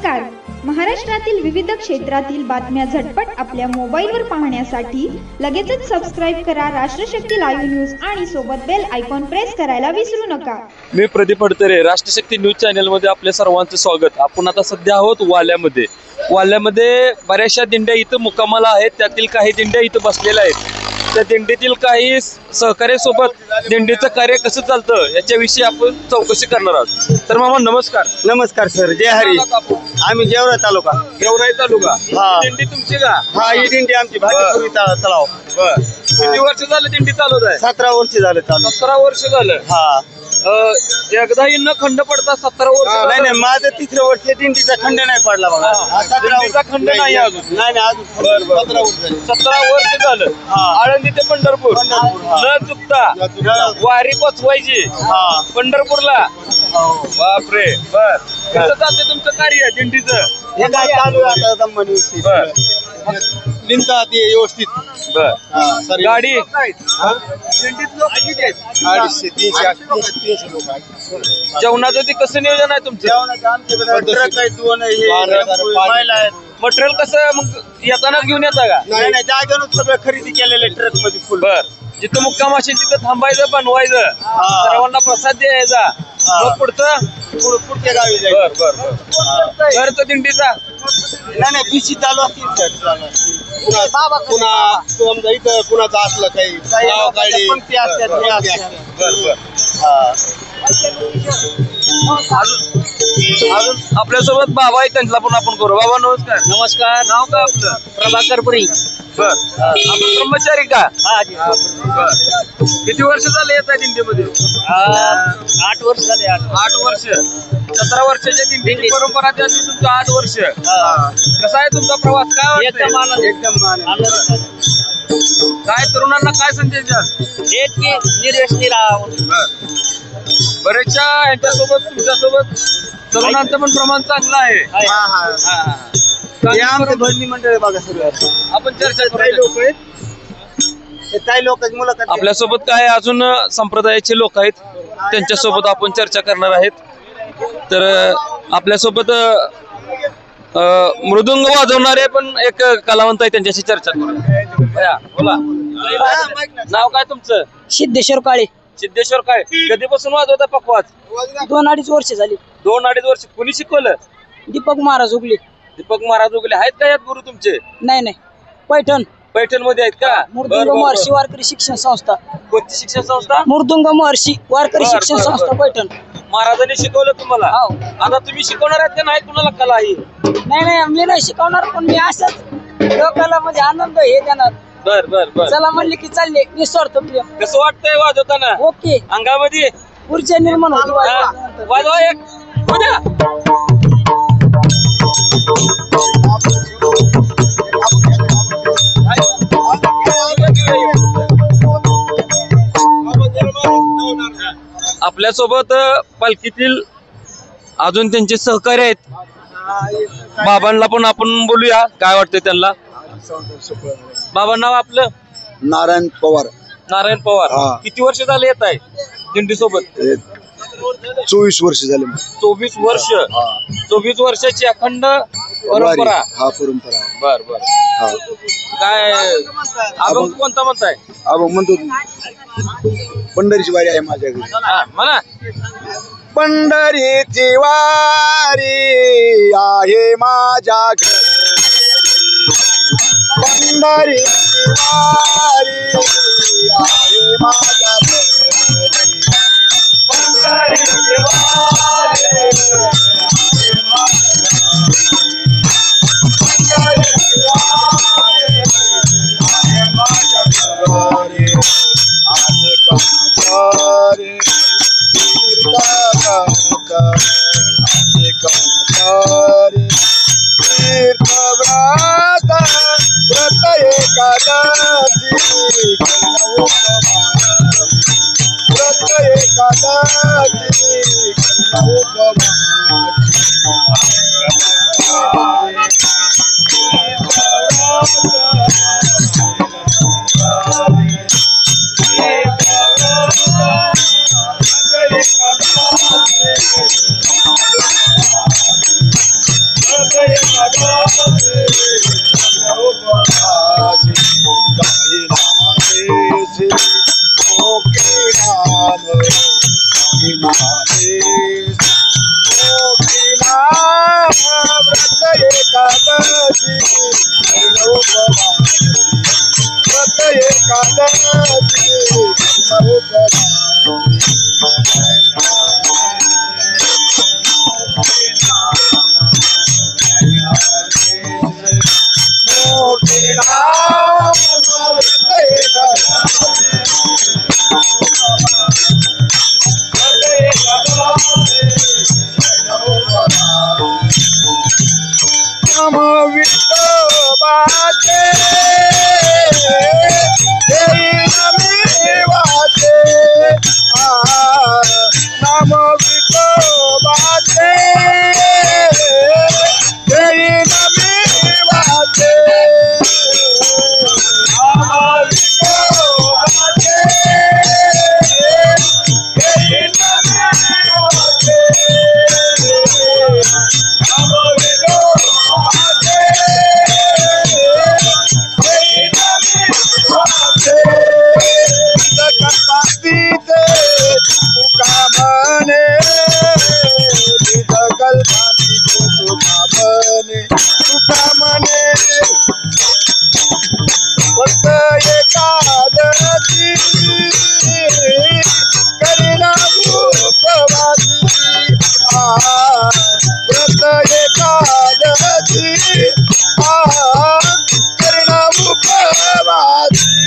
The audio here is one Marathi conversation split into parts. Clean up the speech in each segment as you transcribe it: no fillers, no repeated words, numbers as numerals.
नमस्कार. महाराष्ट्रातील विविध क्षेत्रातील बातम्या झटपट आपल्या मोबाईलवर पाहण्यासाठी लगेचच सबस्क्राईब करा राष्ट्रशक्ती लाईव्ह न्यूज आणि सोबत बेल आयकॉन प्रेस करायला विसरू नका. मी प्रदीप अडतरे, राष्ट्रशक्ती न्यूज चॅनल मध्ये आपल्या सर्वांचं स्वागत. आपण आता सध्या आहोत वाल्यामध्ये बऱ्याचशा दिंड्या इथं मुक्कामाला आहेत. त्यातील काही दिंड्या इथं बसलेल्या आहेत. त्या दिंडीतील काही सहकार्यासोबत दिंडीचं कार्य कसं चालतं याच्याविषयी आपण चौकशी करणार आहोत. तर मामा नमस्कार. नमस्कार सर, जय हरी. आम्ही गेवराई तालुका. हा दिंडी तुमची का? हा, ही दिंडी आमची भाजीपुरी तलाव. बर, किती वर्ष झालं दिंडी चालवत आहे? 17 वर्ष झालं चालू. 17 वर्ष झालं. हा, एकदाही न खंड पडता 17 वर्ष. नाही, माझं 3रं वर्ष दिंडीचा खंड नाही पडला बघा. दिंडीचा खंड नाही अजून. नाही अजून 17 वर्ष झालं. आळंदी ते पंढरपूर न चुकता वारी पोचवायची पंढरपूरला. बापरे. बर, कसं चालतंय तुमचं कार्य दिंडीचं? हे काय चालू आहे आता व्यवस्थित. लिंका ते व्यवस्थित. बर, गाडी दिंडीत लोक किती आहेत? 250-300 लोक आहेत. जेवणाचं ते कसं नियोजन आहे तुमचं? आमच्याकडे ट्रक आहेत, 2 महिला आहेत. मटेरियल कसं मग येताना घेऊन येता का? नाही, जागेवर सगळं खरेदी केलेले ट्रक मध्ये फुल. बर, जिथं मुक्काम असेल तिथं थांबायचं, बनवायचं, सर्वांना प्रसाद द्यायचा, मग पुढच्या गावी जायचं. बर खर्च दिंडीचा नाही बीसी चालू असतील सर. पुन्हा समजा इथं कुणाचं असलं काही पंक्ती असतात. अजून आपल्यासोबत बाबा आहे, त्यांना पण आपण करू. बाबा नमस्कार. नमस्कार. नाव का आपलं? प्रभाकर पुरी. बर, आपण ब्रह्मचारी का? बर, किती वर्ष झाले येत आहे दिंडीमध्ये? 8 वर्ष झाले. 8 वर्ष. 17 वर्षाच्या दिंडीची परंपरा त्याची तुमचं 8 वर्ष. कसा आहे तुमचा प्रवास? काय एकदम आनंद. एकदम आनंद. काय तरुणांना काय संदेश द्याल? हेच की निर्व्यसनी राहावं. बरेचशा यांच्यासोबत तुमच्यासोबत तरुणांचं पण प्रमाण चांगलं आहे. हे आमचं भजनी मंडळ बघा सगळं. आपण चर्चा काही करू. लोक आहेत, काही लोकांची मुलाखत. आपल्यासोबत काय अजून संप्रदायाचे लोक आहेत, त्यांच्यासोबत आपण चर्चा करणार आहेत. तर आपल्यासोबत मृदुंग वाजवणारे पण एक कलावंत आहे, त्यांच्याशी चर्चा करू. बोला, नाव काय तुमचं? सिद्धेश्वर काळे. सिद्धेश्वर काय? कधीपासून वाजवता पकवाज? 2-2.5 वर्ष झाली. 2-2.5 वर्ष. कुणी शिकवलं? दीपक महाराज उगले. दीपक महाराज उगले आहेत का यात गुरु तुमचे? नाही, पैठण. पैठण मध्ये आहेत का? मृदुंग महर्षी वारकरी शिक्षण संस्था. कोणती शिक्षण संस्था? मृदुंग महर्षी वारकरी शिक्षण संस्था पैठण. महाराजांनी शिकवलं तुम्हाला? हो. आता तुम्ही शिकवणार आहेत का नाही कुणाला कला ही? नाही, मी नाही शिकवणार, पण मी असंच लोकांना म्हणजे आनंद हे देणार. बर. चला म्हणले की चालले, निस्वार्थ प्रिय. कसं वाटतंय वाजवताना? ओके. अंगामध्ये ऊर्जा निर्माण होती. वाजवा एक. आपल्यासोबत पालखीतील अजून त्यांचे सहकारी आहेत. बाबांना पण आपण बोलूया, काय वाटतंय त्यांना. बाबा नाव आपलं? नारायण पवार. नारायण पवार. किती वर्ष झाले येत आहे दिंडी सोबत? 24 वर्ष झाले. 24 वर्ष. 24 वर्षाची अखंड परंपरा. हा, परंपरा. बर. काय अभंग कोणता म्हणताय? अभंग म्हणतो पंढरीची वारी आहे माझ्याकडे. म्हणा. पंढरीची वारी आहे माझ्या घरी. पंढरीची वारी आहे माझ्या घरी. पंढरीची वारी आहे माझ्या घरी. पंढरीची वारी आहे माझ्या घरी. आहे कांतारे तीर्थव्रत व्रत एकादशी. व्रत एकादशी. मने तुका मने फक्त एकादशी करीना उपवासी व्रत एकादशी करीना उपवासी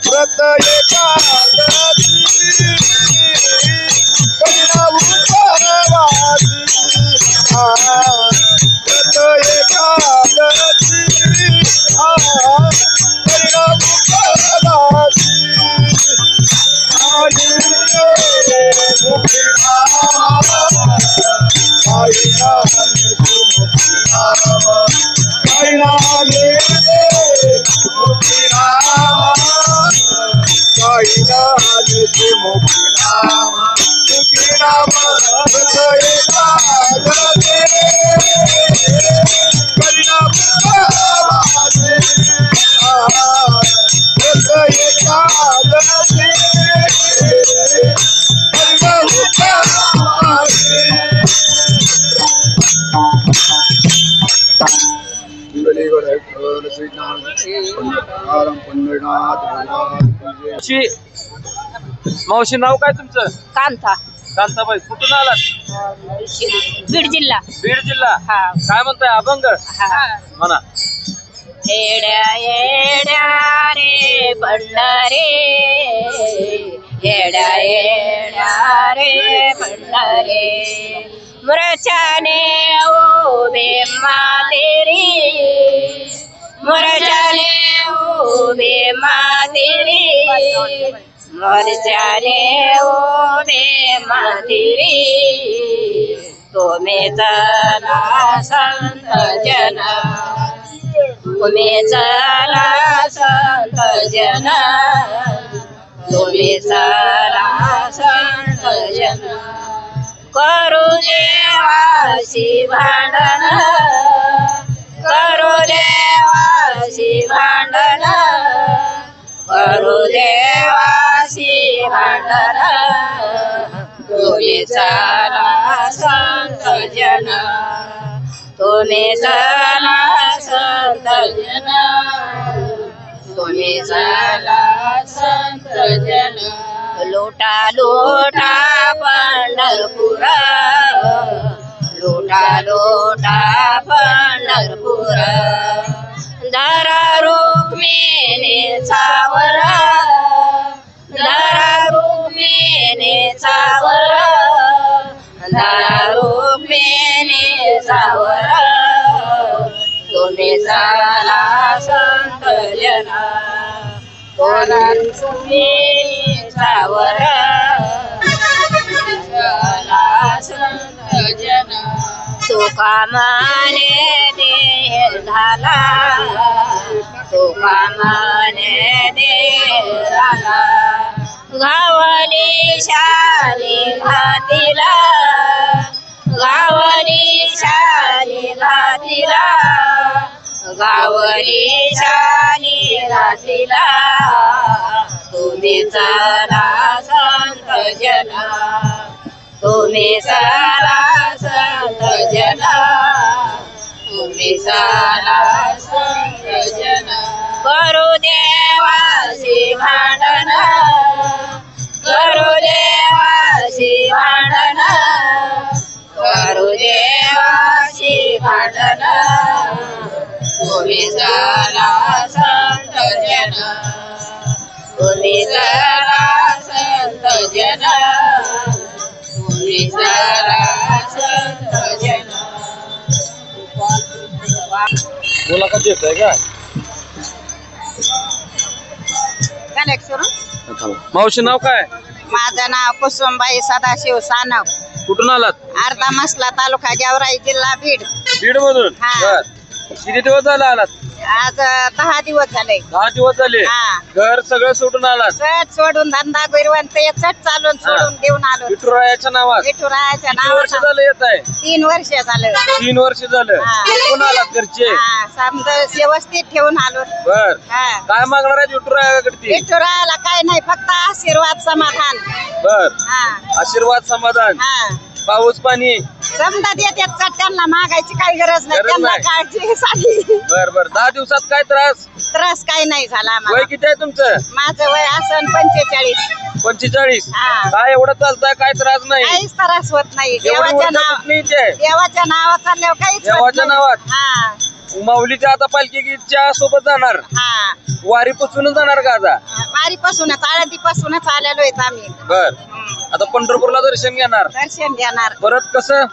व्रत एकादशी करीना उपवासी व्रत एकादशी करीना उपवासी मावशी नाव काय तुमचं? कांता कांताबाई. कुठून आलात? बीड जिल्हा. बीड जिल्हा. हा. काय म्हणताय अभंग म्हणा. येड्या येड्या रे भंडारे येड्या येड्या रे भंडारे मुरचाने उभे मातेरी मुरचाने उभे मातेरी मुरचाने उभे मातेरी तुम्ही चला संत जना तुम्ही चला संत जना तुम्ही चला संत जना करू देवाशी भांडण करू देवाशी भांडण करू देवाशी भांडण तुम्ही चला संत जना तुम्ही चला संत जना तुम्ही चला संत जना लोटा लोटा पंढरपूर लोटा लोटा पंढरपूर धरा रुक्मिणी चावर धरा रुक्मिणी चावर धरा रुक्मिणी चावर तुम्ही चला संत जना तुम्ही चावर चला संत जना तुका माने देह झाला तुका माने देह झाला गावली शाली घातीला गावली शाली घातीला गावली शाली घातीला तुम्ही चला संत जना तुम्ही चला संत जना तुम्ही चला संत जना करू देवाशी भांडण करू देवाशी भांडण करू देवाशी भांडण तुम्ही चला संत जना तुम्ही चला संत जना तुम्ही चला संत जना मुलाखत देत आहे का? मावशी नाव काय? माझं नाव कुसुमबाई सदाशिव सानप. कुठून आलात? अर्धा मसला तालुका गेवराई जिल्हा बीड. बीड मधून? हा. बर. किती दिवस झाले आलात? आज 10 दिवस झाले. 10 दिवस झाले. हा. घर सगळं सोडून आलात? चट सोडून धंदा गिरवंत चट चालून सोडून देऊन आलो. विठुरायाच्या नावात? विठुरायाच्या किती वर्ष नावानं झालं येत आहे? 3 वर्ष झालं. 3 वर्ष झालं. हा. कुठून आलात घरचे? हा, समजा व्यवस्थित ठेवून आलो. बर. हा. काय मागणार आहे विठुरायाकडे? विठुरायाला काय नाही, फक्त आशीर्वाद समाधान. बर. हा. आशीर्वाद समाधान. हा. पाऊस पाणी? समजा देतात चट, त्यांना मागायची काही गरज नाही, गरज त्यांना नाही. काळजी झाली. बर बर. 10 दिवसात काय त्रास? त्रास काही नाही झाला वय आम्हाला. किती आहे तुमचं? माझं वय असन 45. 45. हा. काय एवढं चालतंय? काय त्रास नाही? काहीच त्रास होत नाही. एवढी देवाच्या ऊर्जा नाव कुठली इथे? देवाच्या नावात चालल्यावर काहीच होत देवाच्या नाही. नावात? हा. माऊलीच्या आता पालखीच्या सोबत जाणार? हा. वारी पासूनच जाणार का आता? वारीपासूनच आळंदीपासूनच आलेलो आहेत आम्ही. बर. हम्म. आता पंढरपूरला दर्शन घेणार? दर्शन घेणार. परत कसं?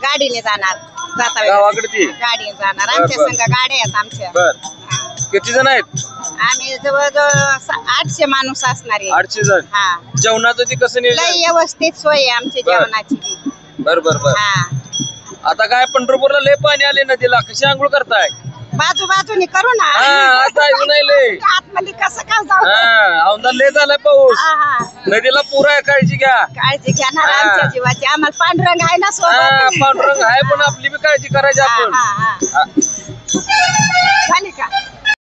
गाडीने जाणार. जाता गावाकडे ती? गाडीने जाणार. बर, आमच्या बर. संग गाड्या आहेत आमच्या. बर. हा. किती जण आहेत? आम्ही जवळजवळ 800 माणूस असणार आहे. 800 जण. हा. जेवणाचं ती कसं लय नियोजन? व्यवस्थित सोय आहे आमची बर. जेवणाची बी. बर बर बर. हा. आता काय पंढरपूरला लय पाणी आले नदीला, कशी आंघोळ करताय? बाजूबाजूनी करू ना. हा, आता येऊ नाही लय. आतमध्ये कसं काय जाऊ. हा, औंधा लय झालाय पाऊस. हा, हा. नदीला पूर आहे, काळजी घ्या. काळजी घेणार हा. आमच्या जीवाची. आम्हाला पांढरंग आहे ना हा, सोबत. पांडुरंग आहे पण आपली बी काळजी करायची हा, आपण. हा, हा. हा. झाली का?